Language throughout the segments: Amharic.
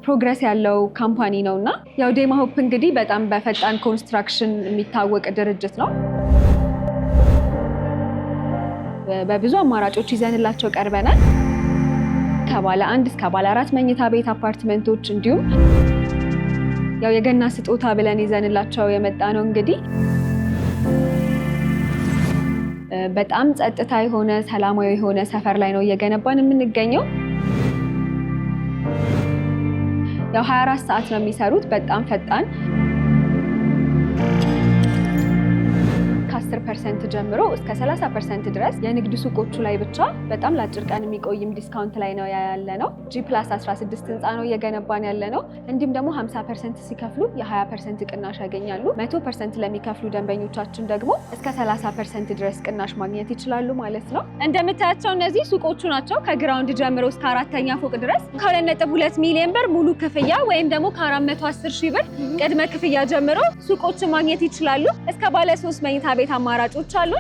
ፕሮግረስ ያለው ካምፓኒ ነውና ያው ዴማ ሆፕ እንግዲህ በጣም በፈጣን ኮንስትራክሽን የሚታወቅ ድርጅት ነው። በብዙ አማራጮች ይዘንላቸው ቀርበናል። ከባለ 1 እስከ ባለ 4 መኝታ ቤት አፓርትመንቶች እንዲሁም ያው የገና ስጦታ ብለን ይዘንላቸው የመጣ ነው። እንግዲህ በጣም ጸጥታ የሆነ ሰላማዊ የሆነ ሰፈር ላይ ነው እየገነባን የምንገኘው። ያው 24 ሰዓት ነው የሚሰሩት። በጣም ፈጣን ከ10% ጀምሮ እስከ 30% ድረስ የንግድ ሱቆቹ ላይ ብቻ በጣም ለአጭር ቀን የሚቆይም ዲስካውንት ላይ ነው ያለነው። G+16 ህንፃ ነው እየገነባን ያለነው። እንዲሁም ደግሞ 50% ሲከፍሉ የ20% ቅናሽ ያገኛሉ። 100% ለሚከፍሉ ደንበኞቻችን ደግሞ እስከ 30% ድረስ ቅናሽ ማግኘት ይችላሉ ማለት ነው። እንደምታያቸው እነዚህ ሱቆቹ ናቸው። ከግራውንድ ጀምሮ እስከ 4ኛ ፎቅ ድረስ ከ2.2 ሚሊዮን ብር ሙሉ ክፍያ ወይም ደግሞ ከ410 ሺህ ብር ቅድመ ክፍያ ጀምሮ ሱቆችን ማግኘት ይችላሉ። እስከ ባለ 3 መኝታ ቤት አማራጮች አሉ።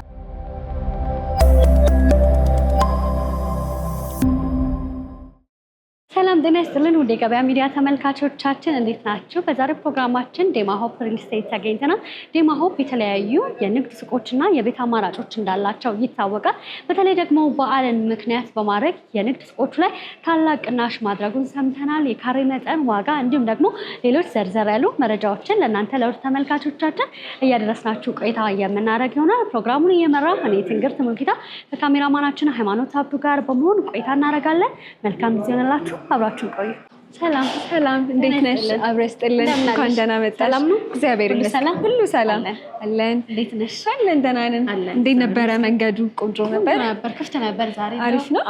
ሰላም ጤና ይስጥልን ውድ የገበያ ሚዲያ ተመልካቾቻችን እንዴት ናችሁ? በዛሬው ፕሮግራማችን ዴማ ሆፕ ሪል ስቴት ተገኝተናል። ዴማ ሆፕ የተለያዩ የንግድ ሱቆችና የቤት አማራጮች እንዳላቸው ይታወቃል። በተለይ ደግሞ በዓልን ምክንያት በማድረግ የንግድ ሱቆቹ ላይ ታላቅ ቅናሽ ማድረጉን ሰምተናል። የካሬ መጠን፣ ዋጋ እንዲሁም ደግሞ ሌሎች ዘርዘር ያሉ መረጃዎችን ለእናንተ ለውድ ተመልካቾቻችን እያደረስናችሁ ቆይታ የምናደርግ ይሆናል። ፕሮግራሙን እየመራሁ እኔ ትንግርት ሙልጌታ ከካሜራማናችን ሃይማኖት አብዱ ጋር በመሆን ቆይታ እናደርጋለን። መልካም ጊዜ ይሁንላችሁ። አብራችሁ ቆዩ። ሰላም እንዴት ነሽ? አብረሽ ጥልን እንኳን ደህና መጣሽ። ሰላም ነው? እግዚአብሔር ይመስገን ሁሉ ሰላም አለን። እንዴት ነሽ? አለን ደህና ነን። እንዴት ነበረ መንገዱ? ቆንጆ ነበር? ክፍት ነበር ዛሬ። አሪፍ ነው።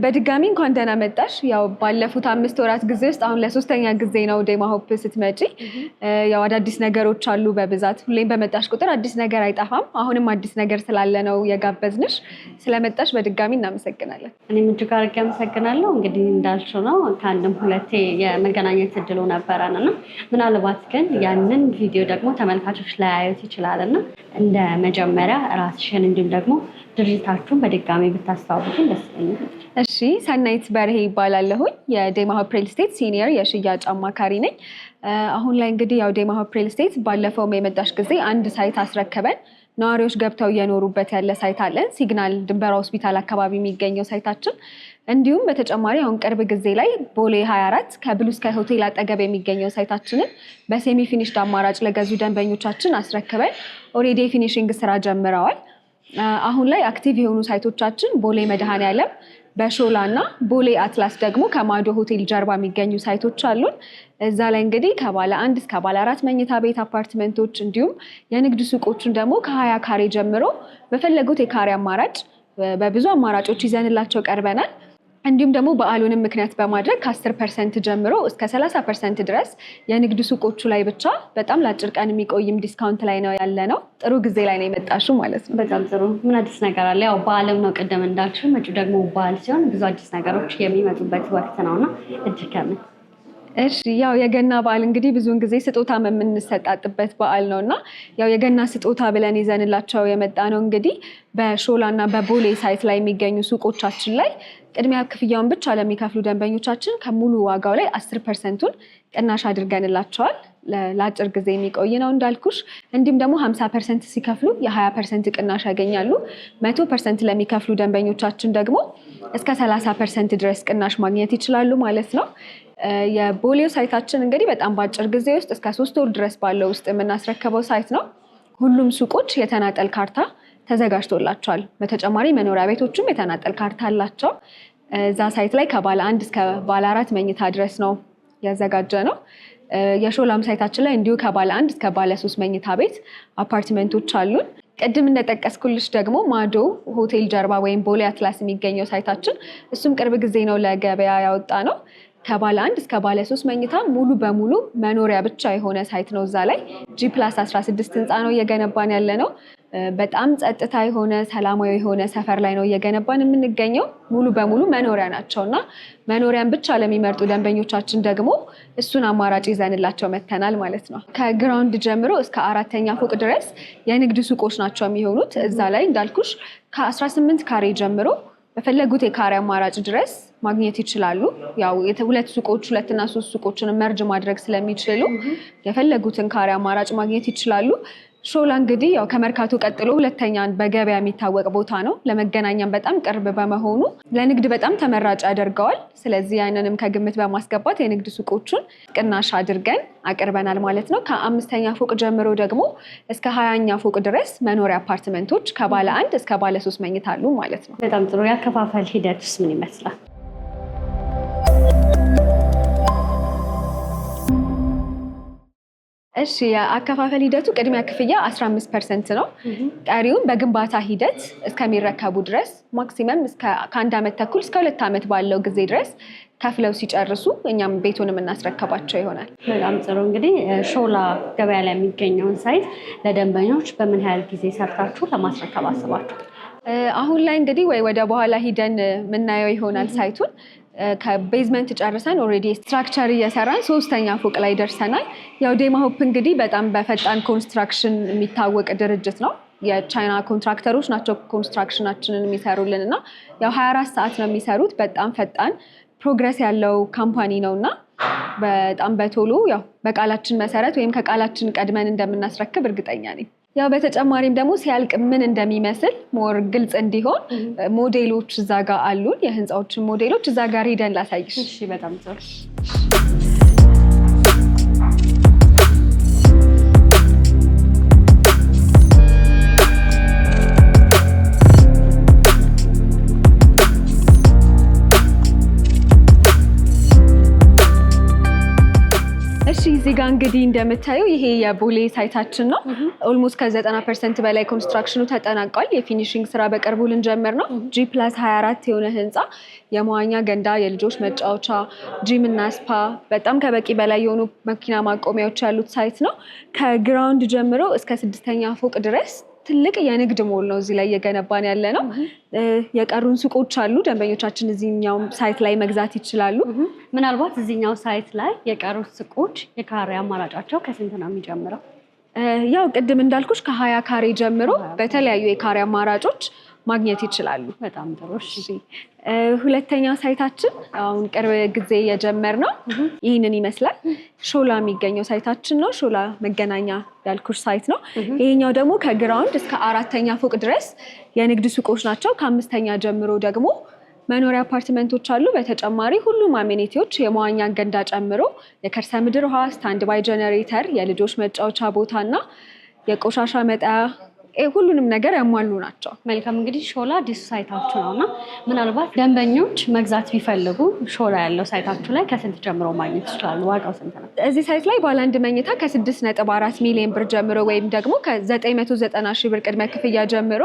በድጋሚ እንኳን ደህና መጣሽ። ያው ባለፉት 5 ወራት ጊዜ ውስጥ አሁን ለ3ኛ ጊዜ ነው ዴማ ሆፕ ስትመጪ። ያው አዳዲስ ነገሮች አሉ በብዛት። ሁሌም በመጣሽ ቁጥር አዲስ ነገር አይጠፋም። አሁንም አዲስ ነገር ስላለ ነው የጋበዝንሽ። ስለመጣሽ በድጋሚ እናመሰግናለን። እኔም እጅግ አድርጌ አመሰግናለሁ። እንግዲህ እንዳልሽው ነው ከአንድም ሁለቴ የመገናኘት እድሉ ነበረንና ምናልባት ግን ያንን ቪዲዮ ደግሞ ተመልካቾች ላያዩት ይችላልና እንደ መጀመሪያ ራስሽን እንዲሁም ደግሞ ድርጅታችሁን በድጋሚ ብታስተዋውቁን ደስ ይለኛል። እሺ፣ ሰናይት በርሄ ይባላለሁኝ። የዴማ ሆፕ ሪል ስቴት ሲኒየር የሽያጭ አማካሪ ነኝ። አሁን ላይ እንግዲህ ያው ዴማ ሆፕ ሪል ስቴት ባለፈው የመጣሽ ጊዜ አንድ ሳይት አስረከበን ነዋሪዎች ገብተው እየኖሩበት ያለ ሳይት አለን። ሲግናል ድንበራ ሆስፒታል አካባቢ የሚገኘው ሳይታችን። እንዲሁም በተጨማሪ አሁን ቅርብ ጊዜ ላይ ቦሌ 24 ከብሉ ስካይ ሆቴል አጠገብ የሚገኘው ሳይታችንን በሴሚ ፊኒሽድ አማራጭ ለገዙ ደንበኞቻችን አስረክበን ኦልሬዲ ፊኒሺንግ ስራ ጀምረዋል። አሁን ላይ አክቲቭ የሆኑ ሳይቶቻችን ቦሌ መድኃኔዓለም፣ በሾላ እና ቦሌ አትላስ ደግሞ ከማዶ ሆቴል ጀርባ የሚገኙ ሳይቶች አሉን። እዛ ላይ እንግዲህ ከባለ 1 እስከ ባለ 4 መኝታ ቤት አፓርትመንቶች እንዲሁም የንግድ ሱቆችን ደግሞ ከ20 ካሬ ጀምሮ በፈለጉት የካሬ አማራጭ በብዙ አማራጮች ይዘንላቸው ቀርበናል። እንዲሁም ደግሞ በዓሉንም ምክንያት በማድረግ ከ10% ጀምሮ እስከ 30% ድረስ የንግድ ሱቆቹ ላይ ብቻ በጣም ለአጭር ቀን የሚቆይም ዲስካውንት ላይ ነው ያለነው። ጥሩ ጊዜ ላይ ነው የመጣሽው ማለት ነው። በጣም ጥሩ። ምን አዲስ ነገር አለ? ያው በዓለም ነው ቅድም እንዳልሽው፣ መጪው ደግሞ በዓል ሲሆን ብዙ አዲስ ነገሮች የሚመጡበት ወቅት ነውና እጅግ ከምን እሺ፣ ያው የገና በዓል እንግዲህ ብዙውን ጊዜ ስጦታ የምንሰጣጥበት በዓል ነውና ያው የገና ስጦታ ብለን ይዘንላቸው የመጣ ነው። እንግዲህ በሾላ እና በቦሌ ሳይት ላይ የሚገኙ ሱቆቻችን ላይ ቅድሚያ ክፍያውን ብቻ ለሚከፍሉ ደንበኞቻችን ከሙሉ ዋጋው ላይ 10%ን ቅናሽ አድርገንላቸዋል። ለአጭር ጊዜ የሚቆይ ነው እንዳልኩሽ። እንዲሁም ደግሞ 50% ሲከፍሉ የ20% ቅናሽ ያገኛሉ። 100% ለሚከፍሉ ደንበኞቻችን ደግሞ እስከ 30% ድረስ ቅናሽ ማግኘት ይችላሉ ማለት ነው። የቦሌው ሳይታችን እንግዲህ በጣም በአጭር ጊዜ ውስጥ እስከ 3 ወር ድረስ ባለው ውስጥ የምናስረከበው ሳይት ነው። ሁሉም ሱቆች የተናጠል ካርታ ተዘጋጅቶላቸዋል። በተጨማሪ መኖሪያ ቤቶችም የተናጠል ካርታ አላቸው። እዛ ሳይት ላይ ከባለ 1 እስከ ባለ 4 መኝታ ድረስ ነው ያዘጋጀ ነው። የሾላም ሳይታችን ላይ እንዲሁ ከባለ 1 እስከ ባለ 3 መኝታ ቤት አፓርትመንቶች አሉን። ቅድም እንደጠቀስኩልሽ ደግሞ ማዶ ሆቴል ጀርባ ወይም ቦሌ አትላስ የሚገኘው ሳይታችን እሱም ቅርብ ጊዜ ነው ለገበያ ያወጣ ነው። ከባለ 1 እስከ ባለ 3 መኝታ ሙሉ በሙሉ መኖሪያ ብቻ የሆነ ሳይት ነው። እዛ ላይ G+16 ህንፃ ነው እየገነባን ያለ ነው። በጣም ጸጥታ የሆነ ሰላማዊ የሆነ ሰፈር ላይ ነው እየገነባን የምንገኘው። ሙሉ በሙሉ መኖሪያ ናቸውና መኖሪያን ብቻ ለሚመርጡ ደንበኞቻችን ደግሞ እሱን አማራጭ ይዘንላቸው መተናል ማለት ነው። ከግራውንድ ጀምሮ እስከ 4ኛ ፎቅ ድረስ የንግድ ሱቆች ናቸው የሚሆኑት። እዛ ላይ እንዳልኩሽ ከ18 ካሬ ጀምሮ በፈለጉት የካሬ አማራጭ ድረስ ማግኘት ይችላሉ። ያው ሁለት ሱቆች 2 እና 3 ሱቆችን መርጅ ማድረግ ስለሚችሉ የፈለጉትን ካሬ አማራጭ ማግኘት ይችላሉ። ሾላ እንግዲህ ያው ከመርካቶ ቀጥሎ ሁለተኛን በገበያ የሚታወቅ ቦታ ነው። ለመገናኛም በጣም ቅርብ በመሆኑ ለንግድ በጣም ተመራጭ ያደርገዋል። ስለዚህ ያንንም ከግምት በማስገባት የንግድ ሱቆቹን ቅናሽ አድርገን አቅርበናል ማለት ነው። ከ5ኛ ፎቅ ጀምሮ ደግሞ እስከ 20ኛ ፎቅ ድረስ መኖሪያ አፓርትመንቶች ከባለ 1 እስከ ባለ 3 መኝታ አሉ ማለት ነው። በጣም ጥሩ። ያከፋፈል ሂደትስ ምን ይመስላል? እሺ የአከፋፈል ሂደቱ ቅድሚያ ክፍያ 15% ነው። ቀሪውን በግንባታ ሂደት እስከሚረከቡ ድረስ ማክሲመም ከ1 ዓመት ተኩል እስከ 2 ዓመት ባለው ጊዜ ድረስ ከፍለው ሲጨርሱ እኛም ቤቱን የምናስረከባቸው ይሆናል። በጣም ጥሩ። እንግዲህ ሾላ ገበያ ላይ የሚገኘውን ሳይት ለደንበኞች በምን ያህል ጊዜ ሰርታችሁ ለማስረከብ አስባችሁ? አሁን ላይ እንግዲህ ወደ በኋላ ሂደን የምናየው ይሆናል ሳይቱን። ከቤዝመንት ጨርሰን ኦልሬዲ ስትራክቸር እየሰራን 3ኛ ፎቅ ላይ ደርሰናል። ያው ዴማ ሆፕ እንግዲህ በጣም በፈጣን ኮንስትራክሽን የሚታወቅ ድርጅት ነው። የቻይና ኮንትራክተሮች ናቸው ኮንስትራክሽናችንን የሚሰሩልን እና ያው 24 ሰዓት ነው የሚሰሩት። በጣም ፈጣን ፕሮግረስ ያለው ካምፓኒ ነው እና በጣም በቶሎ ያው በቃላችን መሰረት ወይም ከቃላችን ቀድመን እንደምናስረክብ እርግጠኛ ነኝ። ያው በተጨማሪም ደግሞ ሲያልቅ ምን እንደሚመስል ሞር ግልጽ እንዲሆን ሞዴሎች እዛ ጋር አሉን። የህንፃዎችን ሞዴሎች እዛ ጋር ሄደን ላሳይሽ። እሺ፣ በጣም ጥሩ። እሺ እዚህ ጋር እንግዲህ እንደምታዩ ይሄ የቦሌ ሳይታችን ነው። ኦልሞስት ከ90% በላይ ኮንስትራክሽኑ ተጠናቋል። የፊኒሺንግ ስራ በቅርቡ ልንጀምር ነው። G+24 የሆነ ህንፃ የመዋኛ ገንዳ፣ የልጆች መጫወቻ፣ ጂም እና ስፓ፣ በጣም ከበቂ በላይ የሆኑ መኪና ማቆሚያዎች ያሉት ሳይት ነው። ከግራውንድ ጀምሮ እስከ 6ኛ ፎቅ ድረስ ትልቅ የንግድ ሞል ነው እዚህ ላይ እየገነባን ያለ ነው። የቀሩን ሱቆች አሉ። ደንበኞቻችን እዚህኛው ሳይት ላይ መግዛት ይችላሉ። ምናልባት እዚህኛው ሳይት ላይ የቀሩት ሱቆች የካሬ አማራጫቸው ከስንት ነው የሚጀምረው? ያው ቅድም እንዳልኩሽ ከ20 ካሬ ጀምሮ በተለያዩ የካሬ አማራጮች ማግኘት ይችላሉ። በጣም ጥሩ። እሺ ሁለተኛው ሳይታችን አሁን ቅርብ ጊዜ የጀመርነው ይህንን ይመስላል። ሾላ የሚገኘው ሳይታችን ነው። ሾላ መገናኛ ያልኩሽ ሳይት ነው። ይሄኛው ደግሞ ከግራውንድ እስከ 4ኛ ፎቅ ድረስ የንግድ ሱቆች ናቸው። ከ5ኛ ጀምሮ ደግሞ መኖሪያ አፓርትመንቶች አሉ። በተጨማሪ ሁሉም አሜኒቲዎች የመዋኛ ገንዳ ጨምሮ የከርሰ ምድር ውሃ፣ ስታንድ ባይ ጀነሬተር፣ የልጆች መጫወቻ ቦታ እና የቆሻሻ መጣያ ሁሉንም ነገር ያሟሉ ናቸው። መልካም። እንግዲህ ሾላ አዲሱ ሳይታችሁ ነው እና ምናልባት ደንበኞች መግዛት ቢፈልጉ ሾላ ያለው ሳይታችሁ ላይ ከስንት ጀምሮ ማግኘት ይችላሉ? ዋጋው ስንት ነው? እዚህ ሳይት ላይ ባለ 1 መኝታ ከ6.4 ሚሊዮን ብር ጀምሮ ወይም ደግሞ ከ990 ሺህ ብር ቅድመ ክፍያ ጀምሮ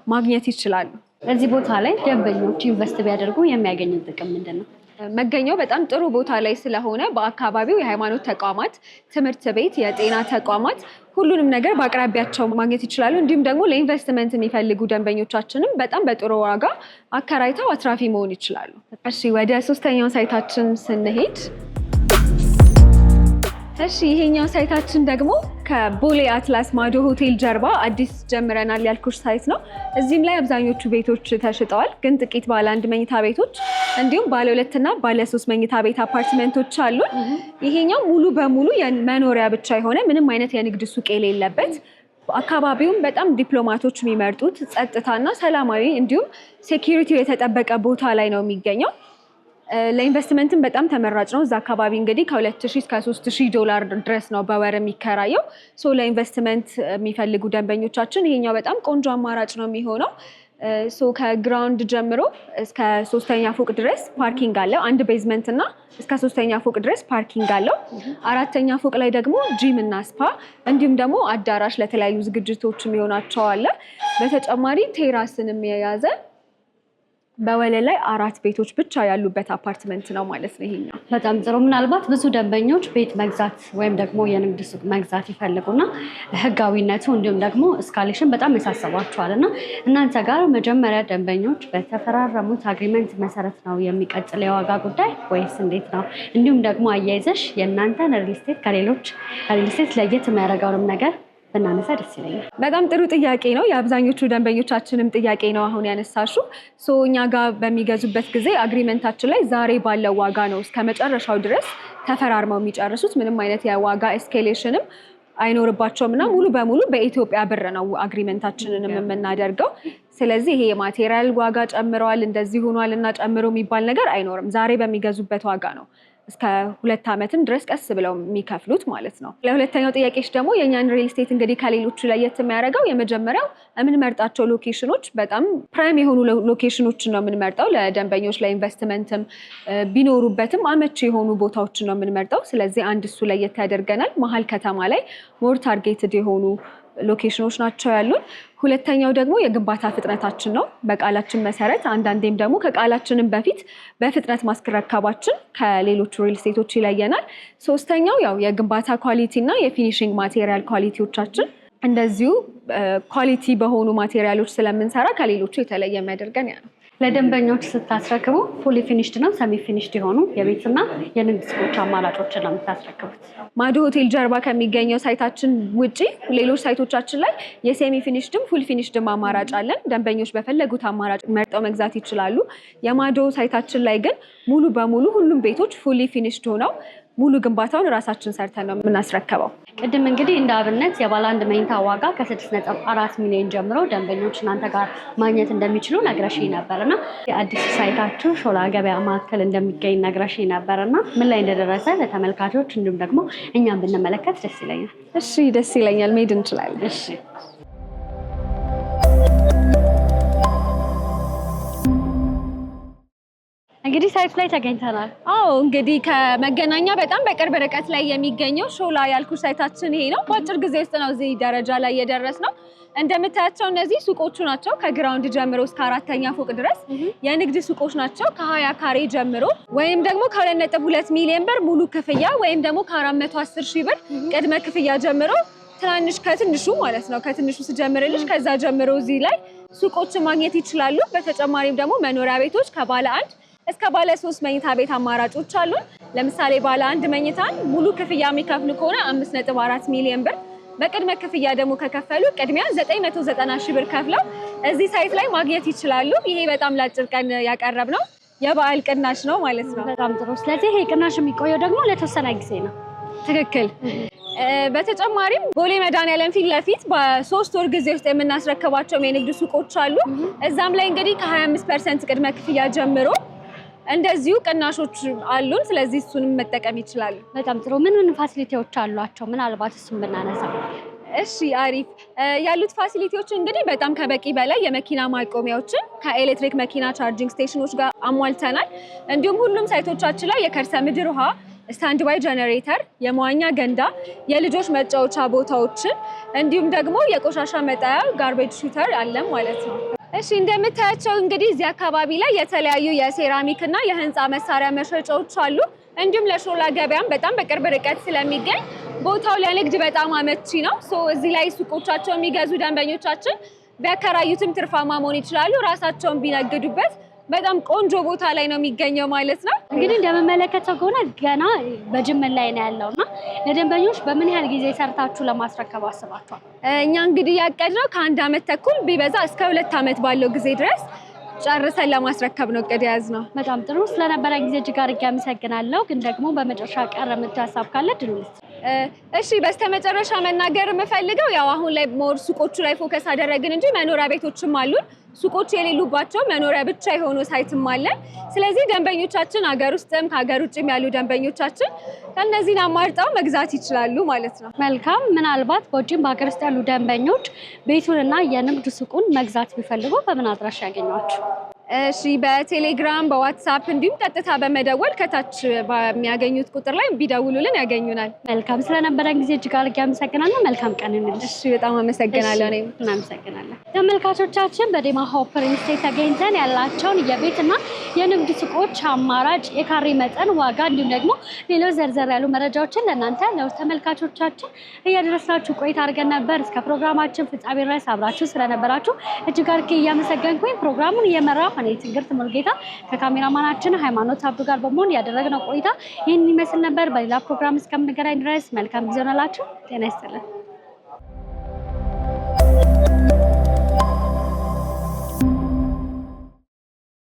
ማግኘት ይችላሉ። እዚህ ቦታ ላይ ደንበኞች ኢንቨስት ቢያደርጉ የሚያገኙት ጥቅም ምንድን ነው? መገኛው በጣም ጥሩ ቦታ ላይ ስለሆነ በአካባቢው የሃይማኖት ተቋማት፣ ትምህርት ቤት፣ የጤና ተቋማት ሁሉንም ነገር በአቅራቢያቸው ማግኘት ይችላሉ። እንዲሁም ደግሞ ለኢንቨስትመንት የሚፈልጉ ደንበኞቻችንም በጣም በጥሩ ዋጋ አከራይተው አትራፊ መሆን ይችላሉ። እሺ ወደ 3ኛው ሳይታችን ስንሄድ ይሄኛው ሳይታችን ደግሞ ከቦሌ አትላስ ማዶ ሆቴል ጀርባ አዲስ ጀምረናል ያልኩሽ ሳይት ነው። እዚህም ላይ አብዛኞቹ ቤቶች ተሽጠዋል፣ ግን ጥቂት ባለ 1 መኝታ ቤቶች እንዲሁም ባለ 2 እና ባለ 3 መኝታ ቤት አፓርትመንቶች አሉን። ይሄኛው ሙሉ በሙሉ የመኖሪያ ብቻ የሆነ ምንም አይነት የንግድ ሱቅ የሌለበት፣ አካባቢውም በጣም ዲፕሎማቶች የሚመርጡት ጸጥታና ሰላማዊ እንዲሁም ሴኪሪቲው የተጠበቀ ቦታ ላይ ነው የሚገኘው። ለኢንቨስትመንትም በጣም ተመራጭ ነው። እዛ አካባቢ እንግዲህ ከ2000 እስከ 3000 ዶላር ድረስ ነው በወር የሚከራየው። ለኢንቨስትመንት የሚፈልጉ ደንበኞቻችን ይሄኛው በጣም ቆንጆ አማራጭ ነው የሚሆነው። ከግራውንድ ጀምሮ እስከ 3ኛ ፎቅ ድረስ ፓርኪንግ አለው። 1 ቤዝመንት እና እስከ 3ኛ ፎቅ ድረስ ፓርኪንግ አለው። 4ኛ ፎቅ ላይ ደግሞ ጂም እና ስፓ እንዲሁም ደግሞ አዳራሽ ለተለያዩ ዝግጅቶች የሚሆናቸው አለ። በተጨማሪ ቴራስንም የያዘ በወለል ላይ 4 ቤቶች ብቻ ያሉበት አፓርትመንት ነው ማለት ነው ይሄኛው። በጣም ጥሩ። ምናልባት ብዙ ደንበኞች ቤት መግዛት ወይም ደግሞ የንግድ ሱቅ መግዛት ይፈልጉና ህጋዊነቱ እንዲሁም ደግሞ እስካሌሽን በጣም ያሳስባቸዋል እና እናንተ ጋር መጀመሪያ ደንበኞች በተፈራረሙት አግሪመንት መሰረት ነው የሚቀጥል የዋጋ ጉዳይ ወይስ እንዴት ነው? እንዲሁም ደግሞ አያይዘሽ የእናንተን ሪል ስቴት ከሌሎች ሪል ስቴት ለየት የሚያደርገውን ነገር በእናነሳ ደስ ይለኛል። በጣም ጥሩ ጥያቄ ነው። የአብዛኞቹ ደንበኞቻችንም ጥያቄ ነው አሁን ያነሳሹ። እኛ ጋር በሚገዙበት ጊዜ አግሪመንታችን ላይ ዛሬ ባለው ዋጋ ነው እስከ መጨረሻው ድረስ ተፈራርመው የሚጨርሱት። ምንም አይነት የዋጋ ኤስኬሌሽንም አይኖርባቸውም እና ሙሉ በሙሉ በኢትዮጵያ ብር ነው አግሪመንታችንንም የምናደርገው። ስለዚህ ይሄ የማቴሪያል ዋጋ ጨምረዋል እንደዚህ ሆኗል እና ጨምሮ የሚባል ነገር አይኖርም። ዛሬ በሚገዙበት ዋጋ ነው እስከ 2 ዓመትም ድረስ ቀስ ብለው የሚከፍሉት ማለት ነው። ለሁለተኛው ጥያቄሽ ደግሞ የኛን ሪል ስቴት እንግዲህ ከሌሎቹ ለየት የሚያደርገው የመጀመሪያው የምንመርጣቸው ሎኬሽኖች በጣም ፕራይም የሆኑ ሎኬሽኖችን ነው የምንመርጠው። ለደንበኞች ለኢንቨስትመንትም ቢኖሩበትም አመቺ የሆኑ ቦታዎችን ነው የምንመርጠው። ስለዚህ አንድ እሱ ለየት ያደርገናል። መሀል ከተማ ላይ ሞር ታርጌትድ የሆኑ ሎኬሽኖች ናቸው ያሉን። ሁለተኛው ደግሞ የግንባታ ፍጥነታችን ነው። በቃላችን መሰረት አንዳንዴም ደግሞ ከቃላችንም በፊት በፍጥነት ማስረከባችን ከሌሎቹ ሪል ስቴቶች ይለየናል። ሶስተኛው ያው የግንባታ ኳሊቲ እና የፊኒሽንግ ማቴሪያል ኳሊቲዎቻችን እንደዚሁ ኳሊቲ በሆኑ ማቴሪያሎች ስለምንሰራ ከሌሎቹ የተለየ የሚያደርገን ያ ነው። ለደንበኞች ስታስረክቡ ፉሊ ፊኒሽድ ነው ሰሚ ፊኒሽድ የሆኑ የቤትና የንግድ ሱቆች አማራጮችን ነው የምታስረክቡት? ማዶ ሆቴል ጀርባ ከሚገኘው ሳይታችን ውጪ ሌሎች ሳይቶቻችን ላይ የሴሚ ፊኒሽድም ፉል ፊኒሽድም አማራጭ አለን። ደንበኞች በፈለጉት አማራጭ መርጠው መግዛት ይችላሉ። የማዶ ሳይታችን ላይ ግን ሙሉ በሙሉ ሁሉም ቤቶች ፉሊ ፊኒሽድ ሆነው ሙሉ ግንባታውን ራሳችን ሰርተን ነው የምናስረከበው። ቅድም እንግዲህ እንደ አብነት የባለ 1 መኝታ ዋጋ ከ6.4 ሚሊዮን ጀምሮ ደንበኞች እናንተ ጋር ማግኘት እንደሚችሉ ነግረሽኝ ነበርና የአዲስ ሳይታችሁ ሾላ ገበያ ማዕከል እንደሚገኝ ነግረሽኝ ነበርና ምን ላይ እንደደረሰ ለተመልካቾች እንዲሁም ደግሞ እኛም ብንመለከት ደስ ይለኛል። እሺ ደስ ይለኛል። መሄድ እንችላለን። እሺ እንግዲህ ሳይት ላይ ተገኝተናል። እንግዲህ ከመገናኛ በጣም በቅርብ ርቀት ላይ የሚገኘው ሾላ ያልኩሽ ሳይታችን ይሄ ነው። በአጭር ጊዜ ውስጥ ነው እዚህ ደረጃ ላይ የደረስነው። እንደምታያቸው እነዚህ ሱቆቹ ናቸው። ከግራውንድ ጀምሮ እስከ 4ኛ ፎቅ ድረስ የንግድ ሱቆች ናቸው። ከ20 ካሬ ጀምሮ ወይም ደግሞ ከ2.2 ሚሊዮን ብር ሙሉ ክፍያ ወይም ደግሞ ከ410 ሺህ ብር ቅድመ ክፍያ ጀምሮ ትናንሽ ከትንሹ ማለት ነው ከትንሹ ስጀምርልሽ ከዛ ጀምሮ እዚህ ላይ ሱቆችን ማግኘት ይችላሉ። በተጨማሪም ደግሞ መኖሪያ ቤቶች ከባለ 1 እስከ ባለ 3 መኝታ ቤት አማራጮች አሉን። ለምሳሌ ባለ 1 መኝታን ሙሉ ክፍያ የሚከፍሉ ከሆነ 5.4 ሚሊዮን ብር፣ በቅድመ ክፍያ ደግሞ ከከፈሉ ቅድሚያ 990 ሺህ ብር ከፍለው እዚህ ሳይት ላይ ማግኘት ይችላሉ። ይሄ በጣም ለአጭር ቀን ያቀረብነው የበዓል ቅናሽ ነው ማለት ነው። በጣም ጥሩ። ስለዚህ ይሄ ቅናሽ የሚቆየው ደግሞ ለተወሰነ ጊዜ ነው። ትክክል። በተጨማሪም ቦሌ መድኃኒዓለም ፊት ለፊት በ3 ወር ጊዜ ውስጥ የምናስረክባቸው የንግድ ሱቆች አሉ። እዛም ላይ እንግዲህ ከ25% ቅድመ ክፍያ ጀምሮ እንደዚሁ ቅናሾች አሉን። ስለዚህ እሱንም መጠቀም ይችላሉ። በጣም ጥሩ። ምን ፋሲሊቲዎች አሏቸው? ምናልባት እሱን ብናነሳ። እሺ አሪፍ። ያሉት ፋሲሊቲዎች እንግዲህ በጣም ከበቂ በላይ የመኪና ማቆሚያዎችን ከኤሌክትሪክ መኪና ቻርጂንግ ስቴሽኖች ጋር አሟልተናል። እንዲሁም ሁሉም ሳይቶቻችን ላይ የከርሰ ምድር ውሃ፣ ስታንድ ባይ ጀነሬተር፣ የመዋኛ ገንዳ፣ የልጆች መጫወቻ ቦታዎችን እንዲሁም ደግሞ የቆሻሻ መጣያ ጋርቤጅ ሹተር አለን ማለት ነው። እሺ እንደምታያቸው እንግዲህ እዚህ አካባቢ ላይ የተለያዩ የሴራሚክ እና የህንፃ መሳሪያ መሸጫዎች አሉ። እንዲሁም ለሾላ ገበያም በጣም በቅርብ ርቀት ስለሚገኝ ቦታው ለንግድ በጣም አመቺ ነው። እዚህ ላይ ሱቆቻቸው የሚገዙ ደንበኞቻችን ቢያከራዩትም ትርፋማ መሆን ይችላሉ። ራሳቸውን ቢነግዱበት በጣም ቆንጆ ቦታ ላይ ነው የሚገኘው ማለት ነው። እንግዲህ እንደምመለከተው ከሆነ ገና በጅምር ላይ ነው ያለውና ለደንበኞች በምን ያህል ጊዜ ሰርታችሁ ለማስረከብ አስባችኋል? እኛ እንግዲህ ያቀድነው ከ1 ዓመት ተኩል ቢበዛ እስከ 2 ዓመት ባለው ጊዜ ድረስ ጨርሰን ለማስረከብ ነው እቅድ የያዝነው። በጣም ጥሩ። ስለነበረ ጊዜ እጅግ አድርጌ አመሰግናለሁ። ግን ደግሞ በመጨረሻ ቀረ የምትይው ሀሳብ ካለ ድሉ ልስጥ። እሺ በስተመጨረሻ መናገር የምፈልገው ያው አሁን ላይ ሞር ሱቆቹ ላይ ፎከስ አደረግን እንጂ መኖሪያ ቤቶችም አሉን። ሱቆች የሌሉባቸው መኖሪያ ብቻ የሆኑ ሳይትም አለን። ስለዚህ ደንበኞቻችን ሀገር ውስጥም ከሀገር ውጭም ያሉ ደንበኞቻችን ከነዚህን አማርጠው መግዛት ይችላሉ ማለት ነው። መልካም። ምናልባት በውጭም በሀገር ውስጥ ያሉ ደንበኞች ቤቱንና የንግድ ሱቁን መግዛት ቢፈልጉ በምን አድራሻ ያገኟቸው? እሺ በቴሌግራም በዋትስአፕ እንዲሁም ቀጥታ በመደወል ከታች በሚያገኙት ቁጥር ላይ ቢደውሉልን ያገኙናል። መልካም ስለነበረን ጊዜ እጅግ አድርጌ አመሰግናለሁ። መልካም ቀን እንልሽ። እሺ በጣም አመሰግናለሁ። እኔም እናመሰግናለን። ተመልካቾቻችን በዴማ ሆፕ ሪል ስቴት ተገኝተን ያላቸውን የቤትና የንግድ ሱቆች አማራጭ፣ የካሬ መጠን፣ ዋጋ እንዲሁም ደግሞ ሌሎች ዘርዘር ያሉ መረጃዎችን ለእናንተ ለውድ ተመልካቾቻችን እያደረስናችሁ ቆይታ አድርገን ነበር። እስከ ፕሮግራማችን ፍጻሜ ድረስ አብራችሁ ስለነበራችሁ እጅግ አድርጌ እያመሰገንኩኝ ፕሮግራሙን እየመራሁ እኔ ትዕግርት ሙሉጌታ ከካሜራማናችን ሃይማኖት አብዱ ጋር በመሆን ያደረግነው ቆይታ ይህን ይመስል ነበር። በሌላ ፕሮግራም እስከምንገናኝ ድረስ መልካም ጊዜ ሆነላችሁ። ጤና ይስጥልን።